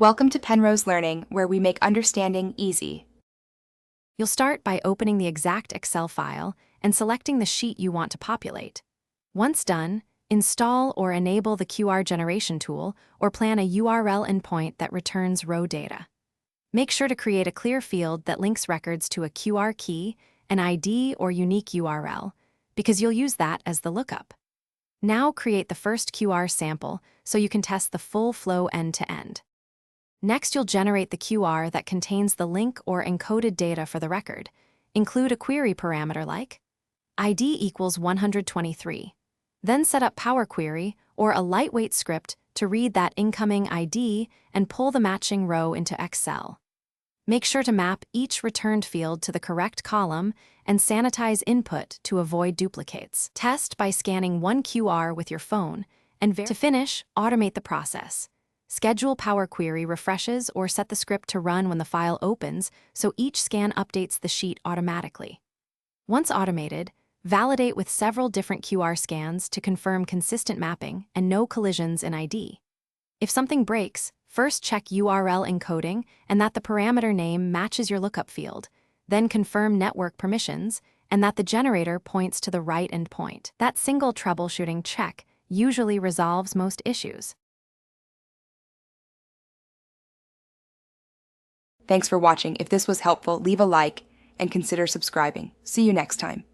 Welcome to Penrose Learning, where we make understanding easy. You'll start by opening the exact Excel file and selecting the sheet you want to populate. Once done, install or enable the QR generation tool or plan a URL endpoint that returns row data. Make sure to create a clear field that links records to a QR key, an ID, or unique URL, because you'll use that as the lookup. Now create the first QR sample so you can test the full flow end-to-end. Next, you'll generate the QR that contains the link or encoded data for the record. Include a query parameter like ID equals 123. Then set up Power Query or a lightweight script to read that incoming ID and pull the matching row into Excel. Make sure to map each returned field to the correct column and sanitize input to avoid duplicates. Test by scanning one QR with your phone, and to finish, automate the process. Schedule Power Query refreshes or set the script to run when the file opens so each scan updates the sheet automatically. Once automated, validate with several different QR scans to confirm consistent mapping and no collisions in ID. If something breaks, first check URL encoding and that the parameter name matches your lookup field, then confirm network permissions and that the generator points to the right endpoint. That single troubleshooting check usually resolves most issues. Thanks for watching. If this was helpful, leave a like and consider subscribing. See you next time.